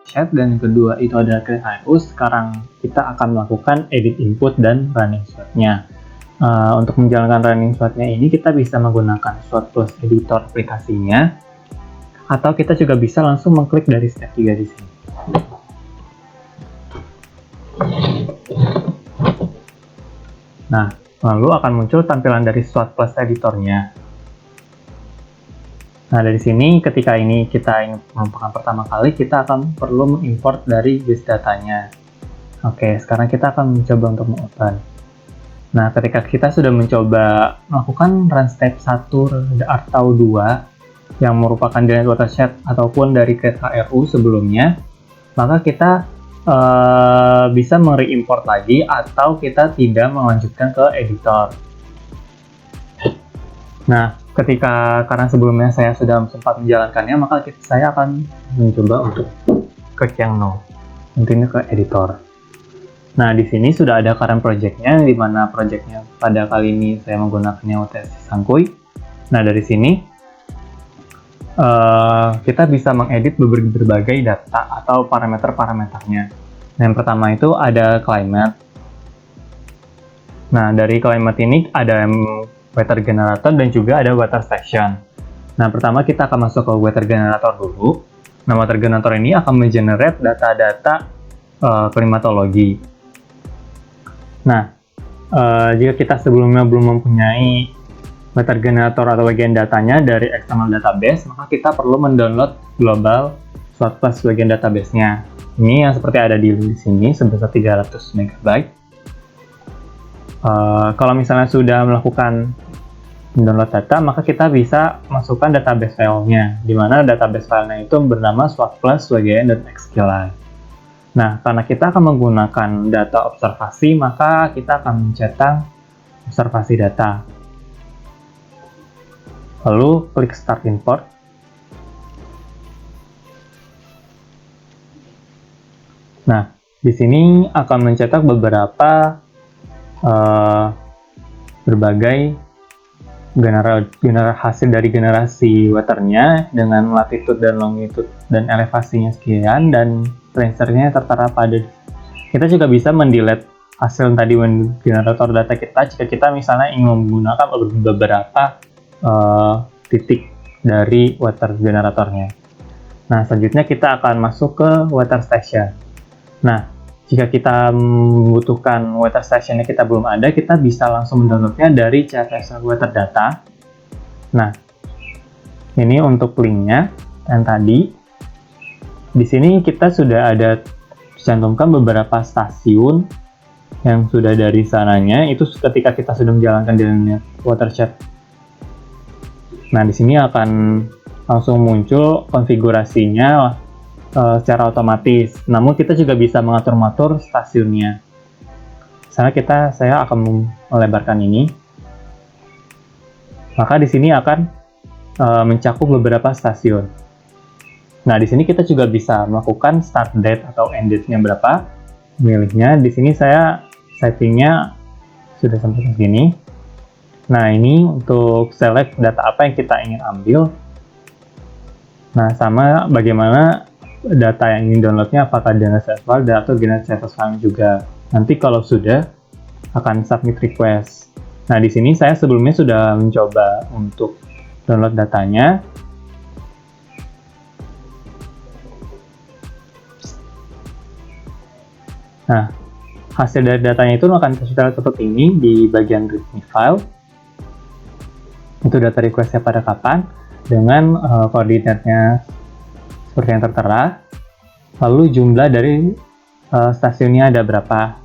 chat, dan yang kedua itu adalah create IO. Sekarang kita akan melakukan edit input dan running SWOT-nya. Untuk menjalankan running SWOT-nya ini kita bisa menggunakan SWOT plus editor aplikasinya, atau kita juga bisa langsung mengklik dari step 3 di sini. Nah, lalu akan muncul tampilan dari SWOT plus editornya. Nah, dari sini ketika ini kita ingin merupakan pertama kali, kita akan perlu mengimport dari base datanya. Oke, sekarang kita akan mencoba untuk mengopen. Nah, ketika kita sudah mencoba melakukan run step 1 atau 2 yang merupakan delete watershed ataupun dari create HRU sebelumnya, maka kita bisa mereimport lagi atau kita tidak melanjutkan ke editor. Nah, karena sebelumnya saya sudah sempat menjalankannya, maka saya akan mencoba untuk klik yang no, intinya ke editor. Nah, di sini sudah ada current project-nya, di mana project-nya pada kali ini saya menggunakannya UTS Sankuy. Nah, dari sini kita bisa mengedit berbagai data atau parameter-parameternya. Yang pertama itu ada climate. Nah, dari climate ini ada weather generator dan juga ada weather station. Nah, pertama kita akan masuk ke weather generator dulu. Nah, weather generator ini akan mengenerate data-data klimatologi. Nah, jika kita sebelumnya belum mempunyai weather generator atau bagian datanya dari external database, maka kita perlu mendownload global SWOT plus bagian database-nya. Ini yang seperti ada di sini sebesar 300 MB. Kalau misalnya sudah melakukan mendownload data, maka kita bisa masukkan database filenya, di mana database filenya itu bernama SWOT plus bagian.xqli. Nah, karena kita akan menggunakan data observasi, maka kita akan mencetak observasi data. Lalu klik Start Import. Nah, di sini akan mencetak beberapa berbagai hasil dari generasi waternya dengan latitude dan longitude dan elevasinya sekian, dan range-nya tertera pada. Kita juga bisa mendelete hasil tadi generator data kita jika kita misalnya ingin menggunakan beberapa titik dari water generatornya. Nah, selanjutnya kita akan masuk ke water station. Nah, jika kita membutuhkan weather station-nya kita belum ada, kita bisa langsung mendownloadnya dari CSV Weather Data. Nah, ini untuk linknya yang tadi. Di sini kita sudah ada cantumkan beberapa stasiun yang sudah dari sananya. Itu ketika kita sudah menjalankan delete watershed. Nah, di sini akan langsung muncul konfigurasinya secara otomatis. Namun kita juga bisa mengatur-ngatur stasiunnya. Misalnya saya akan melebarkan ini. Maka di sini akan mencakup beberapa stasiun. Nah, di sini kita juga bisa melakukan start date atau end date-nya berapa milihnya. Di sini saya settingnya sudah sampai ke sini. Nah, ini untuk select data apa yang kita ingin ambil. Nah, sama bagaimana data yang ingin downloadnya, apakah generate file atau generate status file juga. Nanti kalau sudah akan submit request. Nah, di sini saya sebelumnya sudah mencoba untuk download datanya. Nah, hasil dari datanya itu akan terlihat seperti ini di bagian readme file. Itu data requestnya pada kapan dengan koordinatnya seperti yang tertera. Lalu jumlah dari stasiunnya ada berapa.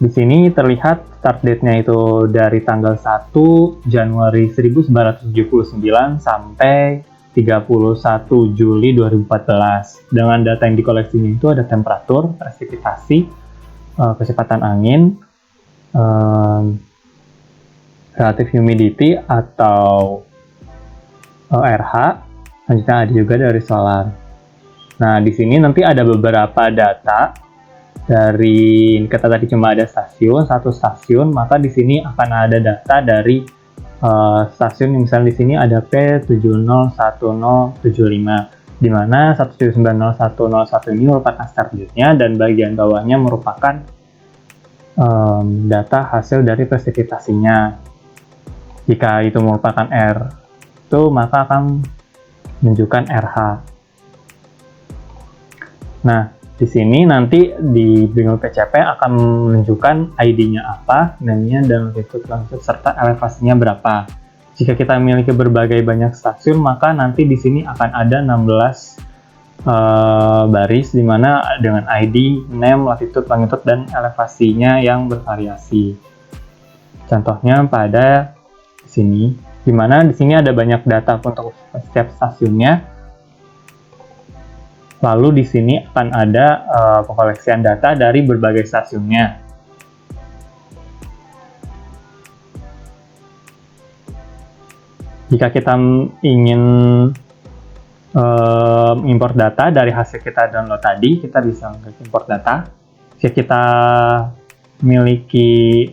Di sini terlihat start date-nya itu dari tanggal 1 Januari 1979 sampai 31 Juli 2014. Dengan data yang dikoleksinya itu ada temperatur, presipitasi, kecepatan angin, relative humidity atau RH, selanjutnya ada juga dari solar. Nah, di sini nanti ada beberapa data dari, kita tadi cuma ada satu stasiun, maka di sini akan ada data dari stasiun, misalnya di sini ada P701075. di mana 179.01.01 ini merupakan start date-nya dan bagian bawahnya merupakan data hasil dari presipitasinya. Jika itu merupakan R2, maka akan menunjukkan RH. Nah, di sini nanti di bingung PCP akan menunjukkan ID-nya apa, namanya, dan longitude serta elevasinya berapa. Jika kita memiliki berbagai banyak stasiun, maka nanti di sini akan ada 16 baris di mana dengan ID, name, latitude, longitude, dan elevasinya yang bervariasi. Contohnya pada sini, di mana di sini ada banyak data untuk setiap stasiunnya. Lalu di sini akan ada pengoleksian data dari berbagai stasiunnya. Jika kita ingin import data dari hasil kita download tadi, kita bisa import data. Jika kita memiliki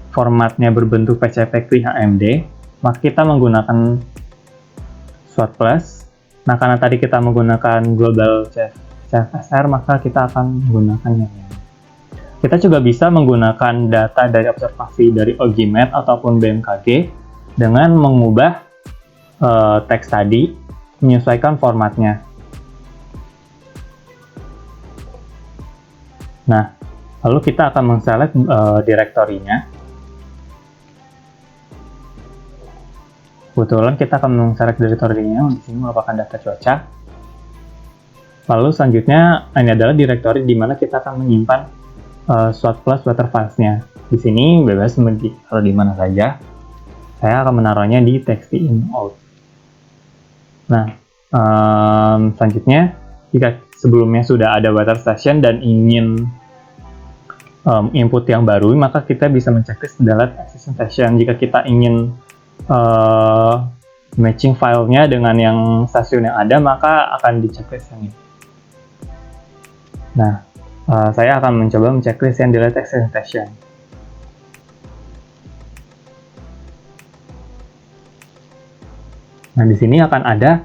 formatnya berbentuk PCP HMD, maka kita menggunakan SWOT Plus. Nah, karena tadi kita menggunakan global CFSR, maka kita akan menggunakannya. Kita juga bisa menggunakan data dari observasi dari OGMET ataupun BMKG dengan mengubah teks tadi, menyesuaikan formatnya. Nah, lalu kita akan mengselect direktorinya. Kebetulan kita akan mengselect direktorinya, di sini merupakan data cuaca. Lalu selanjutnya, ini adalah direktori di mana kita akan menyimpan SWOT Plus weather files-nya. Di sini bebas taruh di mana saja. Saya akan menaruhnya di txt-in-out. Nah, selanjutnya, jika sebelumnya sudah ada weather station dan ingin input yang baru, maka kita bisa menceklis delete existing station. Jika kita ingin matching filenya dengan yang stasiun yang ada, maka akan diceklis yang ini. Nah, saya akan mencoba menceklis yang delete existing station. Nah, di sini akan ada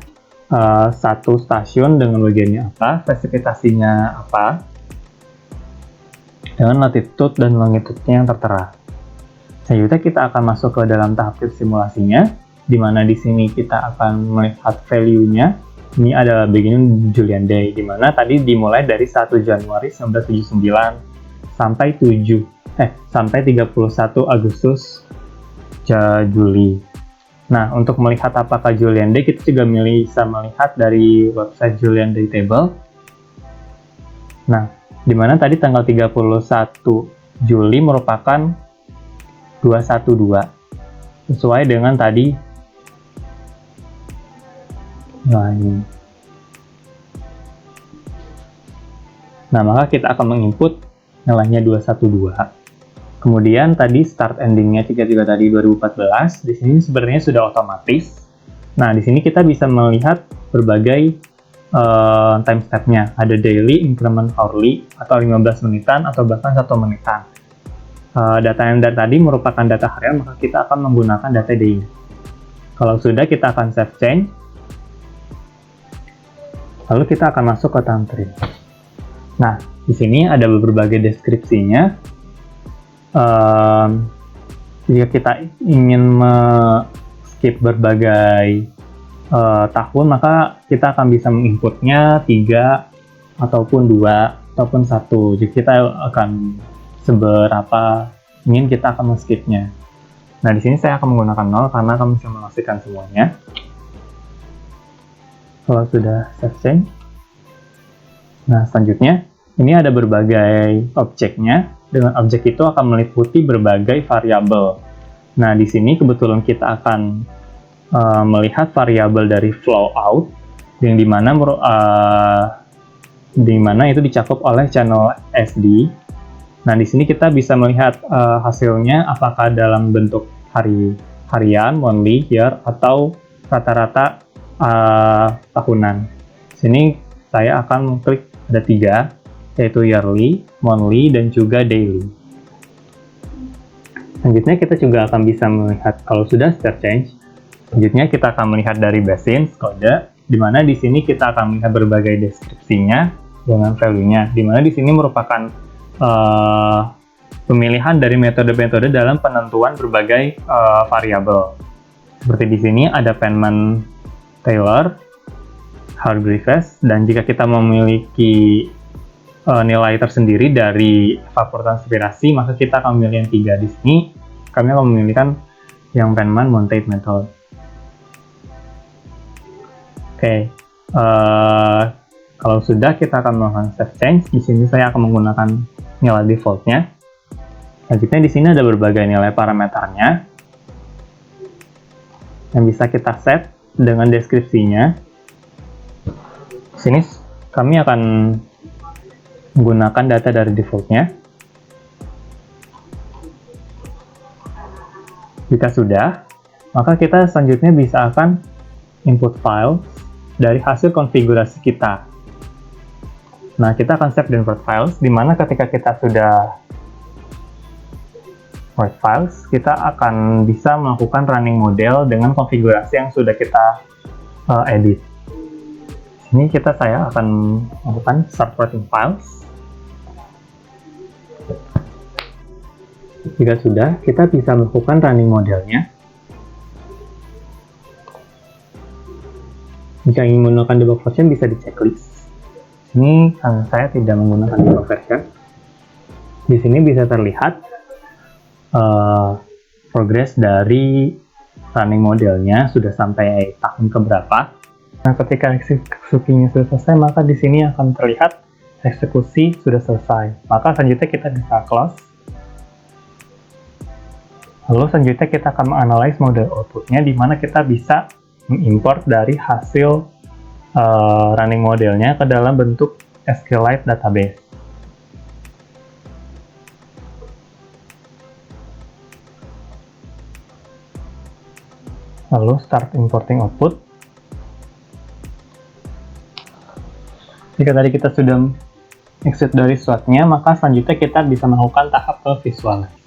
satu stasiun dengan bagiannya apa, presipitasinya apa, dengan latitude dan longitude-nya yang tertera. Selanjutnya kita akan masuk ke dalam tahap simulasinya, di mana di sini kita akan melihat value-nya. Ini adalah beginning Julian Day, di mana tadi dimulai dari 1 Januari 1979 sampai 31 Agustus Juli. Nah, untuk melihat apakah Julian Day, kita juga bisa melihat dari website Julian Day Table. Nah, di mana tadi tanggal 31 Juli merupakan 212, sesuai dengan tadi. Nah, ini. Nah, maka kita akan menginput nilainya 212. Kemudian tadi start endingnya 33 tadi 2014, di sini sebenarnya sudah otomatis. Nah, di sini kita bisa melihat berbagai time step-nya. Ada daily, increment hourly, atau 15 menitan, atau bahkan 1 menitan. Data yang dari tadi merupakan data harian, maka kita akan menggunakan data daily. Kalau sudah, kita akan save change. Lalu kita akan masuk ke time tree. Nah, di sini ada berbagai deskripsinya. Jika kita ingin skip berbagai tahun, maka kita akan bisa menginputnya 3 ataupun 2 ataupun 1. Jadi kita akan seberapa ingin kita akan men-skipnya. Nah, di sini saya akan menggunakan 0 karena akan bisa memastikan semuanya. Kalau sudah save change. Nah, selanjutnya ini ada berbagai objeknya. Dengan objek itu akan meliputi berbagai variabel. Nah, di sini kebetulan kita akan melihat variabel dari flow out, yang dimana itu dicakup oleh channel SD. Nah, di sini kita bisa melihat hasilnya apakah dalam bentuk harian, monthly, year, atau rata-rata tahunan. Sini saya akan klik ada 3. Yaitu yearly, monthly, dan juga daily. Selanjutnya kita juga akan bisa melihat kalau sudah start change. Selanjutnya kita akan melihat dari basin, kode, dimana di sini kita akan melihat berbagai deskripsinya dengan value-nya, dimana di sini merupakan pemilihan dari metode-metode dalam penentuan berbagai variabel. Seperti di sini ada Penman Taylor, Hargreaves, dan jika kita memiliki nilai tersendiri dari faktor transpirasi, maka kita akan memilih yang 3. Di sini kami akan memilihkan yang Penman-Monteith method. Oke, kalau sudah, kita akan melakukan save change. Di sini saya akan menggunakan nilai defaultnya. Selanjutnya di sini ada berbagai nilai parameternya yang bisa kita set dengan deskripsinya. Di sini kami akan menggunakan data dari defaultnya. Jika sudah, maka kita selanjutnya bisa akan input file dari hasil konfigurasi kita. Nah, kita akan save dan import files, di mana ketika kita sudah write files, kita akan bisa melakukan running model dengan konfigurasi yang sudah kita edit. Ini saya akan melakukan start writing files. Jika sudah, kita bisa melakukan running modelnya. Jika ingin menggunakan debug version, bisa di checklist. Ini karena saya tidak menggunakan debug version. Di sini bisa terlihat progres dari running modelnya sudah sampai tahun keberapa. Nah, ketika eksekusinya sudah selesai, maka di sini akan terlihat eksekusi sudah selesai. Maka selanjutnya kita bisa close. Lalu selanjutnya kita akan menganalisis model outputnya, di mana kita bisa mengimport dari hasil running modelnya ke dalam bentuk SQLite database. Lalu start importing output. Jika tadi kita sudah exit dari slide-nya, maka selanjutnya kita bisa melakukan tahap ke visualize.